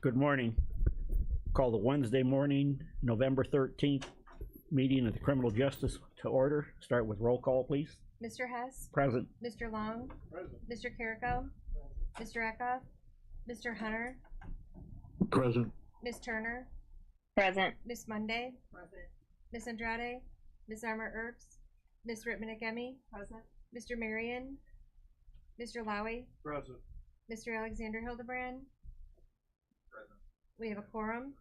Good morning. Call the Wednesday morning, November 13th meeting of the Criminal Justice to order. Start with roll call, please. Mr. Hess? Present. Mr. Long? Present. Mr. Carrico? Mr. Eckhoff? Mr. Hunter? Present. Ms. Turner? Present. Ms. Monday? Present. Ms. Andrade? Ms. Armour Earps? Ms. Rittman-Akemi? Present. Mr. Marion? Mr. Lowy? Present. Mr. Alexander Hildebrand? Present. We have a quorum.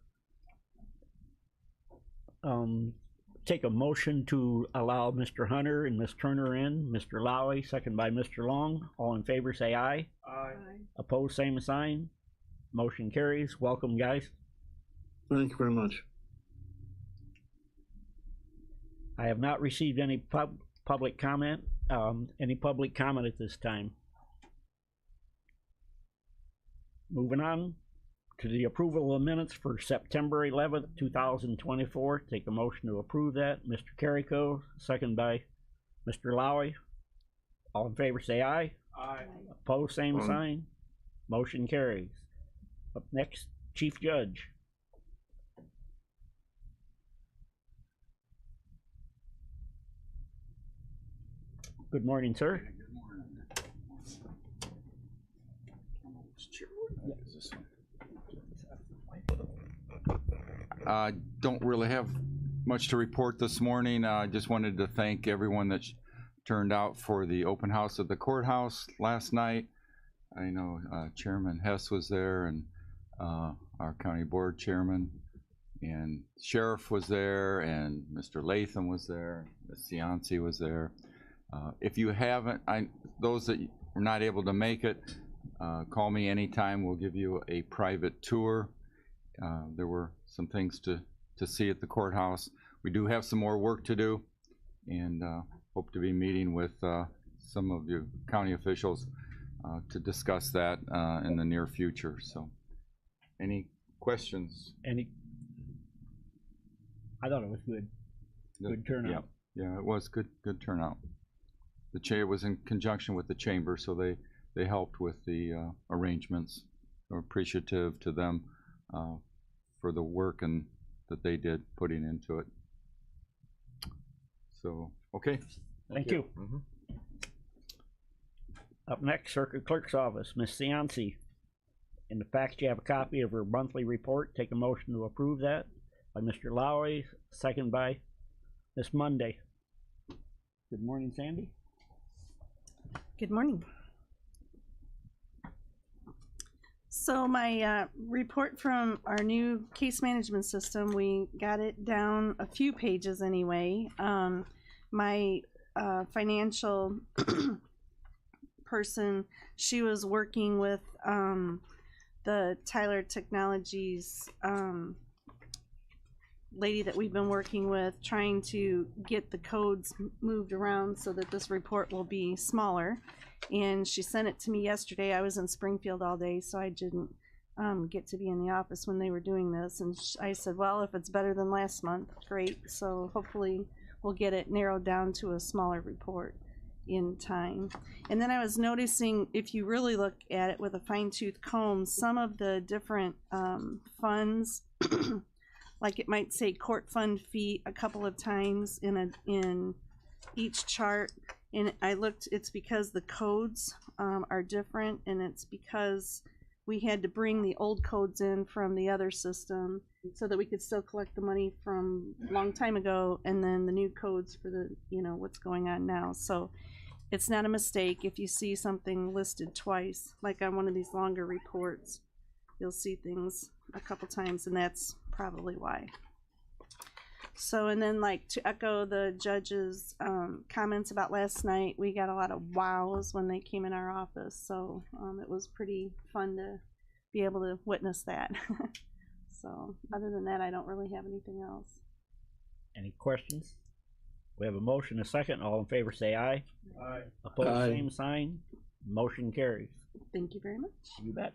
Take a motion to allow Mr. Hunter and Ms. Turner in. Mr. Lowy, second by Mr. Long. All in favor say aye. Aye. Opposed, same sign. Motion carries. Welcome, guys. Thank you very much. I have not received any public comment. Any public comment at this time? Moving on to the approval of minutes for September 11th, 2024. Take a motion to approve that. Mr. Carrico, second by Mr. Lowy. All in favor say aye. Aye. Opposed, same sign. Motion carries. Up next, Chief Judge. Good morning, sir. Don't really have much to report this morning. I just wanted to thank everyone that turned out for the open house at the courthouse last night. I know Chairman Hess was there, and our county board chairman, and sheriff was there, and Mr. Latham was there, Ms. Cianci was there. If you haven't, those that were not able to make it, call me anytime. We'll give you a private tour. There were some things to see at the courthouse. We do have some more work to do, and hope to be meeting with some of you county officials to discuss that in the near future. So, any questions? I thought it was good. Good turnout. Yeah, it was good turnout. The chair was in conjunction with the chamber, so they helped with the arrangements. We're appreciative to them for the work and that they did putting into it. So, okay. Thank you. Up next, Circuit Clerk's Office, Ms. Cianci. In the fact you have a copy of her monthly report. Take a motion to approve that by Mr. Lowy, second by Ms. Monday. Good morning, Sandy. Good morning. So my report from our new case management system, we got it down a few pages anyway. My financial person, she was working with the Tyler Technologies lady that we've been working with, trying to get the codes moved around so that this report will be smaller. And she sent it to me yesterday. I was in Springfield all day, so I didn't get to be in the office when they were doing this. And I said, well, if it's better than last month, great. So hopefully we'll get it narrowed down to a smaller report in time. And then I was noticing, if you really look at it with a fine-tooth comb, some of the different funds, like it might say court fund fee a couple of times in each chart. And I looked, it's because the codes are different, and it's because we had to bring the old codes in from the other system so that we could still collect the money from a long time ago, and then the new codes for the, what's going on now. So it's not a mistake if you see something listed twice, like on one of these longer reports. You'll see things a couple times, and that's probably why. So, and then like to echo the judge's comments about last night, we got a lot of wows when they came in our office. So it was pretty fun to be able to witness that. So other than that, I don't really have anything else. Any questions? We have a motion, a second. All in favor say aye. Aye. Opposed, Aye. same sign. Motion carries. Thank you very much. You bet.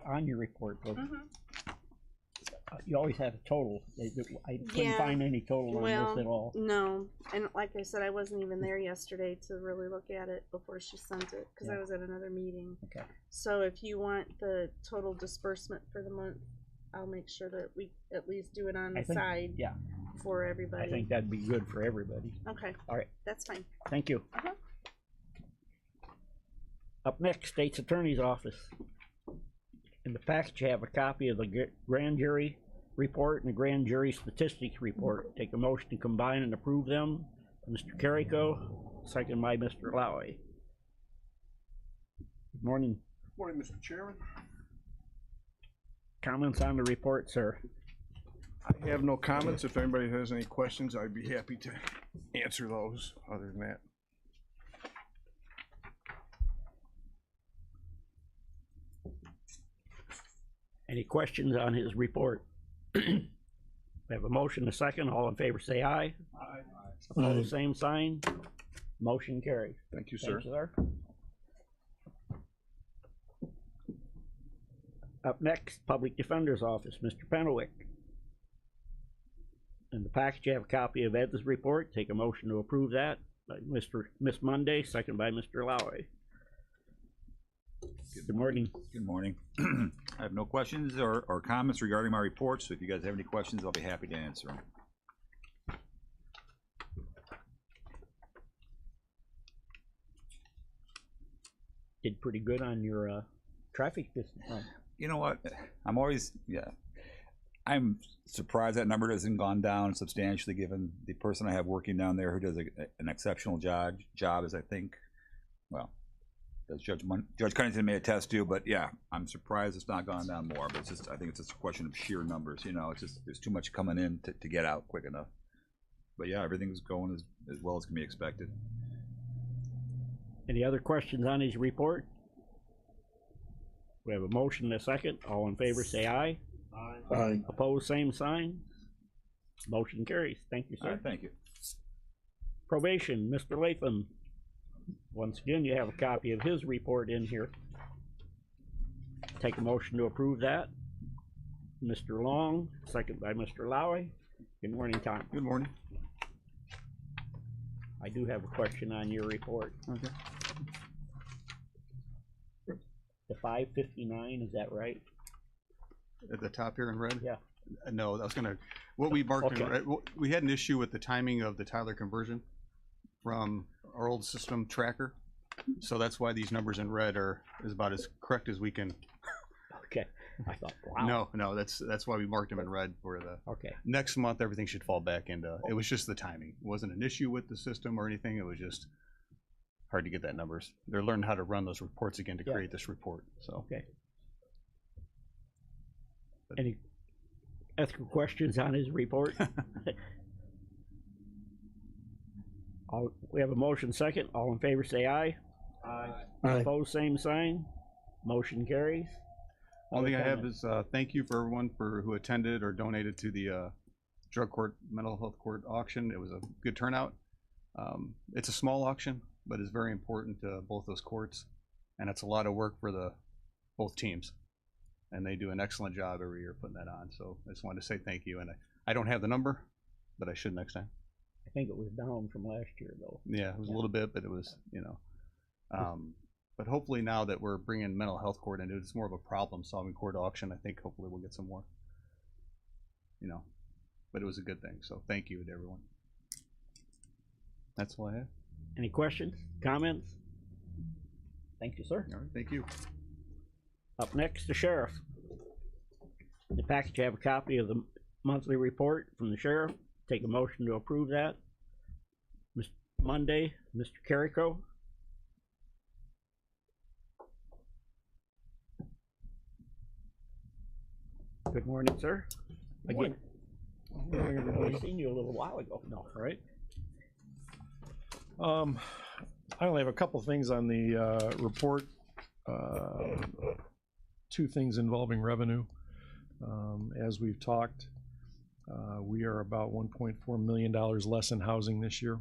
On your report, folks. You always have a total. I couldn't Yeah. find any total on Well, this at all. no, and like I said, I wasn't even there yesterday to really look at it before she sent it, because I Yeah. was at another meeting. Okay. So if you want the total disbursement for the month, I'll make sure that we at least do it on I the think- side yeah. for everybody. I think that'd be good for everybody. Okay. All right. That's fine. Thank you. Uh-huh. Up next, State's Attorney's Office. In the package, you have a copy of the grand jury report and the grand jury statistics report. Take a motion to combine and approve them. Mr. Carrico, second by Mr. Lowy. Good morning. Morning, Mr. Chairman. Comments on the report, sir? I have no comments. If anybody has any questions, I'd be happy to answer those. Other than that, Any questions on his report? We have a motion, a second. All in favor, say aye. Aye. Opposed, same sign. Motion carries. Thank you, sir. Thank you, sir. Up next, Public Defender's Office, Mr. Pennewick. In the package, you have a copy of Ed's report. Take a motion to approve that by Miss Monday, second by Mr. Lowy. Good morning. Good morning. I have no questions or comments regarding my report, so if you guys have any questions, I'll be happy to answer them. Did pretty good on your traffic distance. You know what? I'm surprised that number hasn't gone down substantially, given the person I have working down there who does an exceptional job, as I think, well, as Judge Cunnington may attest to, but yeah, I'm surprised it's not gone down more, but it's just, I think it's just a question of sheer numbers, you know, it's just, there's too much coming in to get out quick enough. But yeah, everything's going as well as can be expected. Any other questions on his report? We have a motion and a second. All in favor, say aye. Aye. Opposed, same sign. Motion carries. Thank you, All sir. right, thank you. Probation, Mr. Latham. Once again, you have a copy of his report in here. Take a motion to approve that. Mr. Long, second by Mr. Lowy. Good morning, Tom. Good morning. I do have a question on your report. Okay. The 559, is that right? At the top here in red? Yeah. No, I was gonna, what we marked in Okay. red, we had an issue with the timing of the Tyler conversion from our old system tracker. So that's why these numbers in red is about as correct as we can. Okay. I thought, wow. No, that's why we marked them in red for the, Okay. next month, everything should fall back into, it was just the timing. It wasn't an issue with the system or anything, it was just hard to get that numbers. They're learning how to run those reports again to Yeah. create this report, so. Okay. Any ethical questions on his report? We have a motion second. All in favor say aye. Aye. Opposed, same sign. Motion carries. Only thing I have comments? is thank you for everyone who attended or donated to the drug court, mental health court auction. It was a good turnout. It's a small auction, but it's very important to both those courts, and it's a lot of work for both teams. And they do an excellent job every year putting that on. So I just wanted to say thank you. And I don't have the number, but I should next time. I think it was down from last year though. Yeah, it was a little bit, but it was, but hopefully now that we're bringing mental health court into it, it's more of a problem solving court auction. I think hopefully we'll get some more, but it was a good thing. So thank you to everyone. That's all I have. Any questions, comments? Thank you, sir. All right, thank you. Up next, the sheriff. In the package, you have a copy of the monthly report from the sheriff. Take a motion to approve that. Mr. Monday, Mr. Carrico. Good morning, sir. Again, I seen you a little while ago. No, right? I only have a couple things on the report. Two things involving revenue. As we've talked, we are about $1.4 million less in housing this year.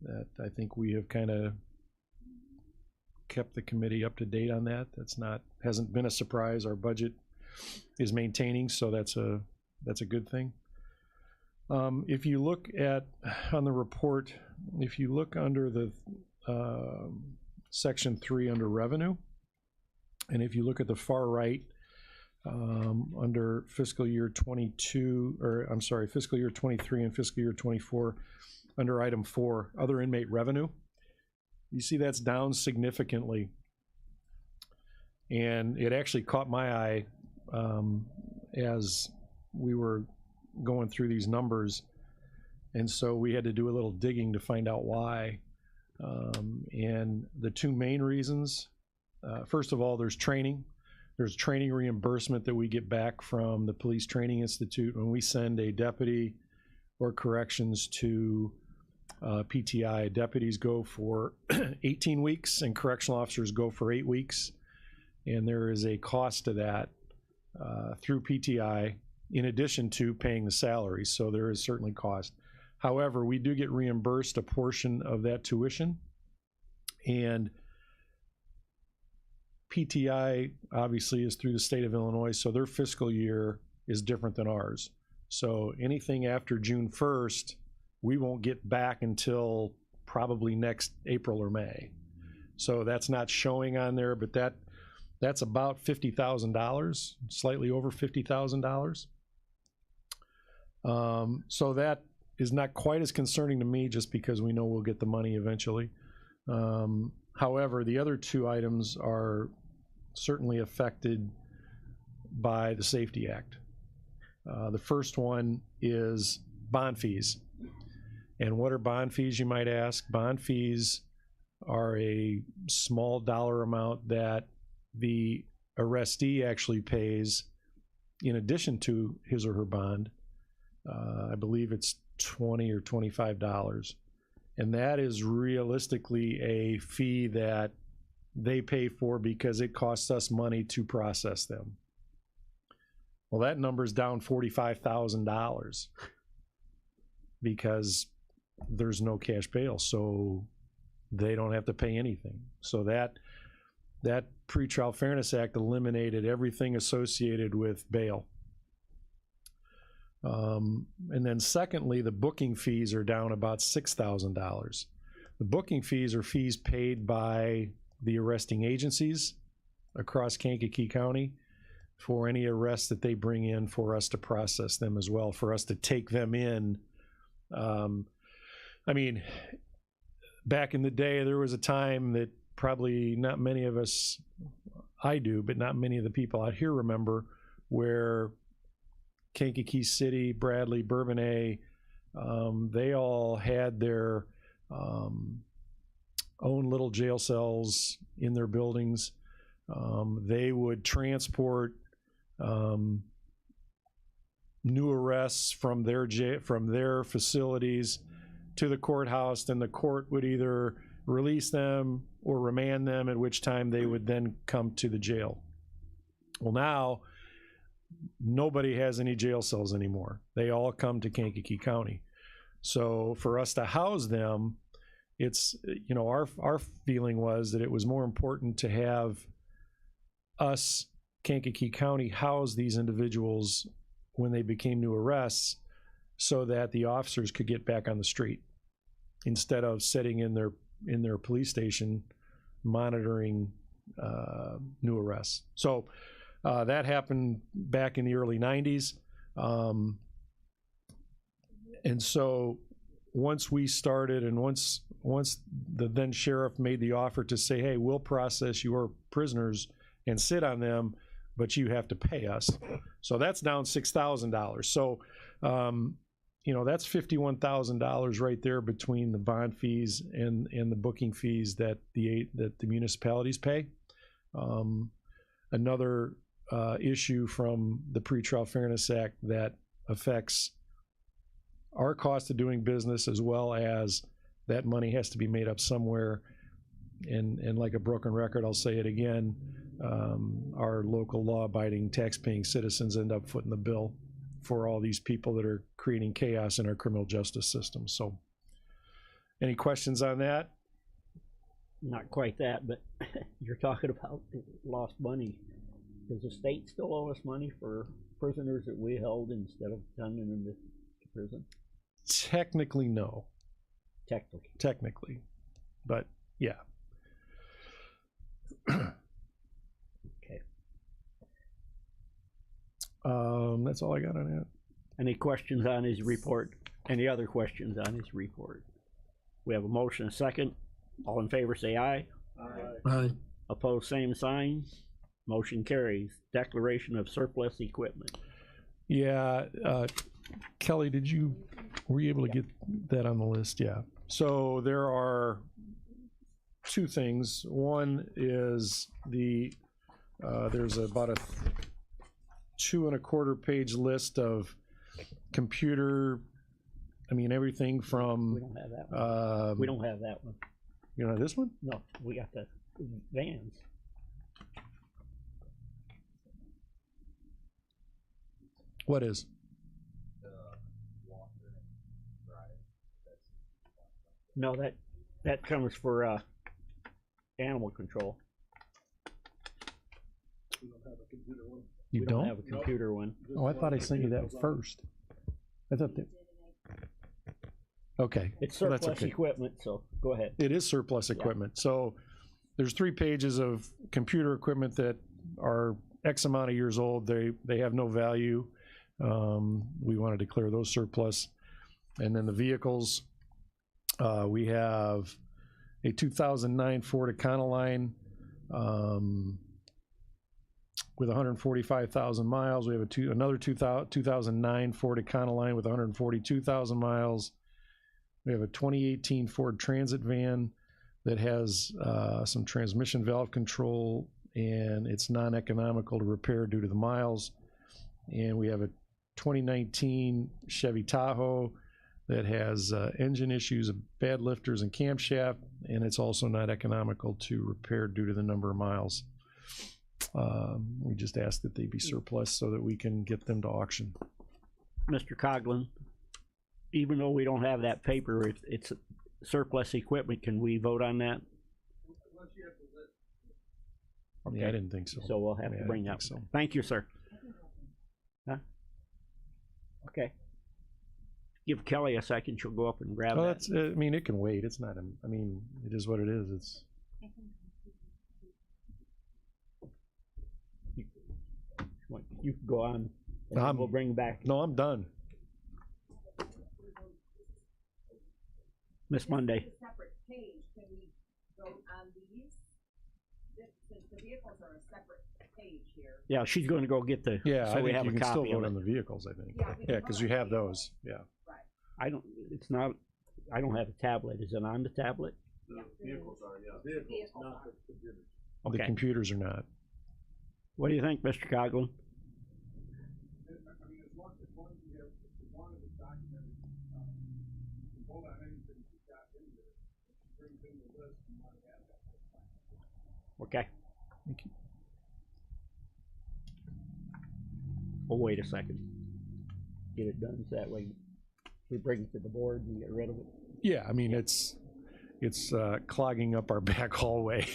That I think we have kind of kept the committee up to date on that. Hasn't been a surprise. Our budget is maintaining, so that's a good thing. If you look at, on the report, if you look under the section 3 under revenue, and if you look at the far right, under fiscal year 22, or I'm sorry, fiscal year 23 and fiscal year 24, under item 4, other inmate revenue, you see that's down significantly. And it actually caught my eye as we were going through these numbers. And so we had to do a little digging to find out why. And the two main reasons, first of all, there's training. There's training reimbursement that we get back from the Police Training Institute when we send a deputy or corrections to PTI. Deputies go for 18 weeks and correctional officers go for 8 weeks. And there is a cost to that through PTI in addition to paying the salaries. So there is certainly cost. However, we do get reimbursed a portion of that tuition. And PTI obviously is through the state of Illinois, so their fiscal year is different than ours. So anything after June 1st, we won't get back until probably next April or May. So that's not showing on there, but that's about $50,000, slightly over $50,000. So that is not quite as concerning to me just because we know we'll get the money eventually. However, the other two items are certainly affected by the Safety Act. The first one is bond fees. And what are bond fees, you might ask? Bond fees are a small dollar amount that the arrestee actually pays in addition to his or her bond. I believe it's $20 or $25. And that is realistically a fee that they pay for because it costs us money to process them. Well, that number's down $45,000 because there's no cash bail, so they don't have to pay anything. So that Pretrial Fairness Act eliminated everything associated with bail. And then secondly, the booking fees are down about $6,000. The booking fees are fees paid by the arresting agencies across Kankakee County for any arrests that they bring in for us to process them as well, for us to take them in. I mean, back in the day, there was a time that probably not many of us, I do, but not many of the people out here remember, where Kankakee City, Bradley, Bourbonnais, they all had their own little jail cells in their buildings. They would transport new arrests from their facilities to the courthouse. Then the court would either release them or remand them, at which time they would then come to the jail. Well, now nobody has any jail cells anymore. They all come to Kankakee County. So for us to house them, it's, you know, our feeling was that it was more important to have us, Kankakee County, house these individuals when they became new arrests so that the officers could get back on the street instead of sitting in their police station monitoring new arrests. So that happened back in the early 90s. And so once we started, and once the then sheriff made the offer to say, hey, we'll process your prisoners and sit on them, but you have to pay us. So that's down $6,000. So, you know, that's $51,000 right there between the bond fees and the booking fees that the municipalities pay. Another issue from the Pretrial Fairness Act that affects our cost of doing business, as well as that money has to be made up somewhere. And like a broken record, I'll say it again, our local law-abiding, tax-paying citizens end up footing the bill for all these people that are creating chaos in our criminal justice system. So any questions on that? Not quite that, but you're talking about lost money. Does the state still owe us money for prisoners that we held instead of sending them to prison? Technically, no. Technically. But yeah. Okay. That's all I got on that. Any questions on his report? Any other questions on his report? We have a motion, a second. All in favor say aye. Aye. Opposed, same sign. Motion carries. Declaration of surplus equipment. Yeah, Kelly, were you able to get that on the list? Yeah. So there are two things. One is there's about a 2.25 page list of computer, everything from. We don't have that one. We don't have that one. You don't have this one? No, we got the vans. What is? No, that comes for animal control. You We don't? have a computer one. Oh, I thought I sent you that first. I thought that. Okay. It's well, that's surplus okay. equipment, so go ahead. It is surplus equipment. So there's 3 pages of computer equipment that are X amount of years old. They have no value. We want to declare those surplus. And then the vehicles, we have a 2009 Ford Econoline with 145,000 miles. We have another 2009 Ford Econoline with 142,000 miles. We have a 2018 Ford Transit van that has some transmission valve control, and it's non-economical to repair due to the miles. And we have a 2019 Chevy Tahoe that has engine issues, bad lifters and camshaft, and it's also not economical to repair due to the number of miles. We just ask that they be surplus so that we can get them to auction. Mr. Coughlin, even though we don't have that paper, it's surplus equipment, can we vote on that? Okay. Yeah, I didn't think so. So we'll have to bring up. So. Thank you, sir. Huh? Okay. Give Kelly a second. She'll go up and grab that. That's, it can wait. It's not. It is what it is. It's. You can go on. And then we'll bring back. No, I'm done. Miss Monday. Separate page. Can we vote on these? Since the vehicles are a separate page here. Yeah, she's going to go get the. Yeah, so I we think have you a can still copy vote of on it. the vehicles. I think. Yeah, because you have those. Yeah. Right. I don't. It's not. I don't have a tablet. Is it on the tablet? The vehicles are, yeah. Vehicles not are. the computers. The Okay. computers are not. What do you think, Mr. Coughlin? Okay. Thank you. We'll wait a second. Get it done so that way we bring it to the board and get rid of it. Yeah, it's clogging up our back hallway.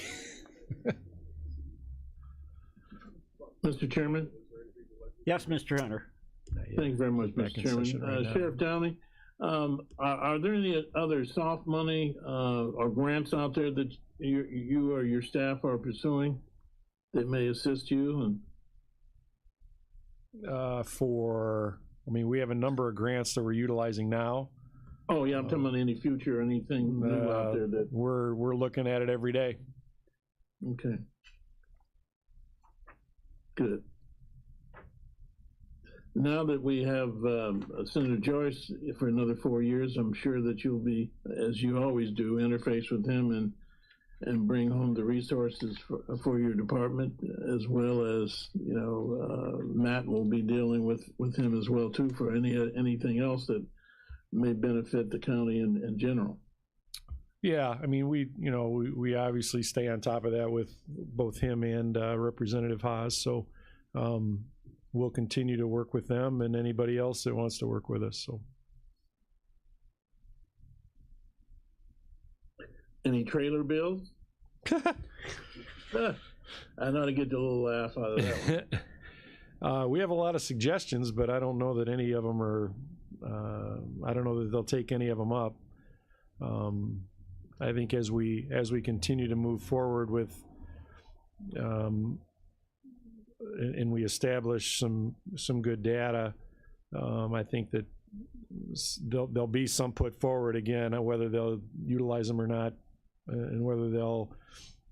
Mr. Chairman, Yes, Mr. Hunter. thank you very much, Back Mr. in Chairman. session right now. Sheriff Downey, are there any other soft money or grants out there that you or your staff are pursuing that may assist you? And we have a number of grants that we're utilizing now. oh yeah, I'm talking about any future, anything new out there that. We're looking at it every day. Okay. Good. Now that we have Senator Joyce for another 4 years, I'm sure that you'll be, as you always do, interface with him and bring home the resources for your department, as well as, Matt will be dealing with him as well too for anything else that may benefit the county in general. Yeah, we obviously stay on top of that with both him and Representative Haas. So we'll continue to work with them and anybody else that wants to work with us. So. Any trailer bills? I know to get a little laugh out of that one. We have a lot of suggestions, but I don't know that any of them are, I don't know that they'll take any of them up. I think as we continue to move forward with, and we establish some good data, I think that there'll be some put forward again, whether they'll utilize them or not, and whether they'll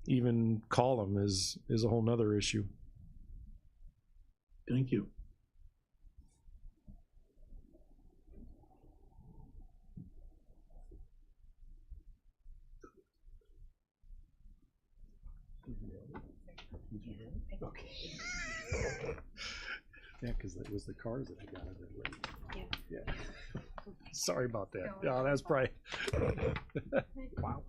even call them is a whole nother issue. Thank you. Okay. Yeah, because it was the cars that I got it right. Yeah. Sorry about that. Yeah, that's probably. Wow.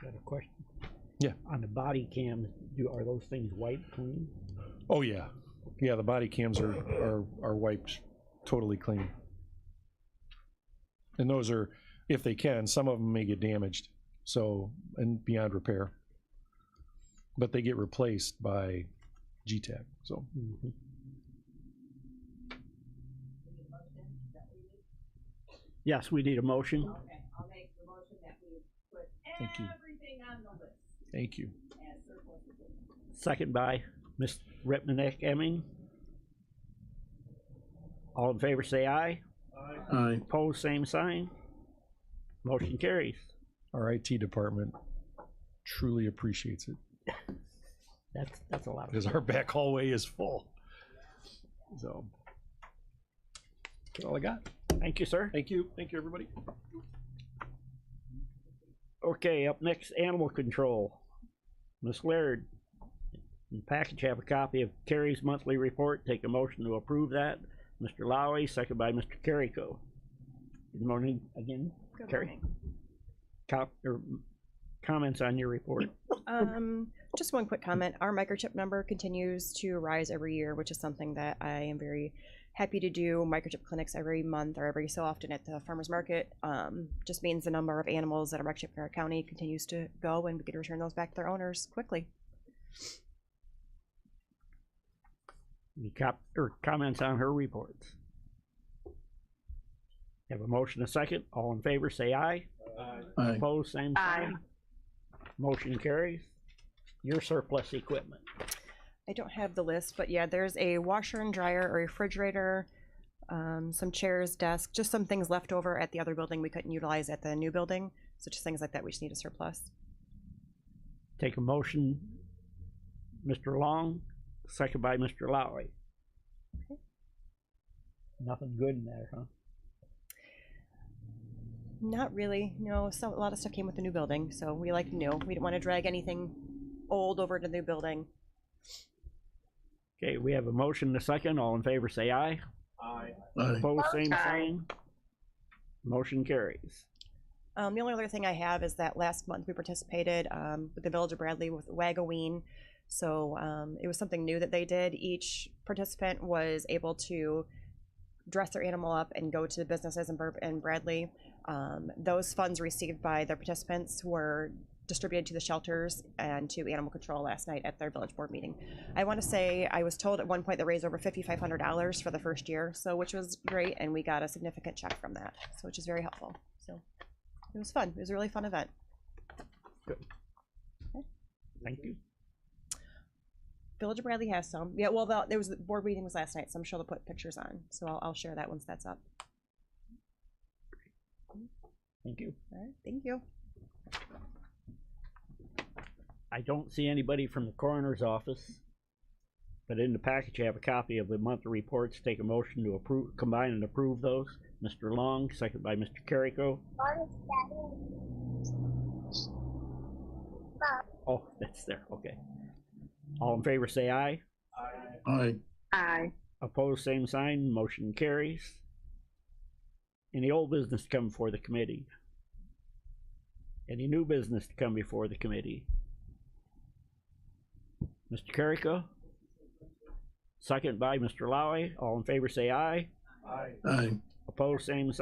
Got a question? Yeah. On the body cams, are those things wiped clean? Oh yeah, yeah. The body cams are wiped totally clean, and those are, if they can, some of them may get damaged, so and beyond repair, but they get replaced by GTAC. So. Mm-hmm. Yes, we need a motion. Okay, I'll make the motion that we put Thank you. everything on the list Thank you. as surplus equipment. Second by Ms. Ripnick Emming. All in favor say aye. Aye. Opposed, same sign. Motion carries. Our IT department truly appreciates it That's a lot. because our back hallway is full. So that's all I got. Thank you, sir. Thank you. Thank you, everybody. Okay, up next, animal control. Ms. Laird, in the package have a copy of Terry's monthly report. Take a motion to approve that. Mr. Lowy, second by Mr. Carrico. Good morning again, Good Terry. morning. Comments on your report? Just one quick comment. Our microchip number continues to rise every year, which is something that I am very happy to do. Microchip clinics every month or every so often at the farmer's market. Just means the number of animals that are microchipped in our county continues to go, and we can return those back to their owners quickly. Any comments on her reports? Have a motion, a second. All in favor, say aye. Aye. Opposed, same sign. Motion carries. Your surplus equipment. I don't have the list, but yeah, there's a washer and dryer, a refrigerator, some chairs, desk, just some things left over at the other building we couldn't utilize at the new building. So just things like that we just need a surplus. Take a motion, Mr. Long, second by Mr. Lowry. Okay. Nothing good in there, huh? Not really, no. A lot of stuff came with the new building, so we like new. We didn't want to drag anything old over to the new building. Okay, we have a motion, a second. All in favor, say aye. Aye. Opposed, same sign. Motion carries. The only other thing I have is that last month we participated with the Village of Bradley with Wag-A-Ween. So it was something new that they did. Each participant was able to dress their animal up and go to businesses in Bradley. Those funds received by the participants were distributed to the shelters and to animal control last night at their village board meeting. I want to say I was told at one point they raised over $5,500 for the first year, so which was great, and we got a significant check from that, so which is very helpful. So it was fun. It was a really fun event. Good. Okay. Thank you. Village of Bradley has some. Yeah, well, there was the board meeting was last night, so I'm sure they'll put pictures on. So I'll share that once that's up. Thank you. All right, thank you. I don't see anybody from the coroner's office, but in the package I have a copy of the monthly reports. Take a motion to approve, combine and approve those. Mr. Long, second by Mr. Carrico. Oh, that's there, okay. All in favor say aye. Aye. Aye. Opposed, same sign. Motion carries. Any old business to come before the committee? Any new business to come before the committee? Mr. Carrico? second by Mr. Lowy. All in favor say aye. Aye. Opposed, same sign.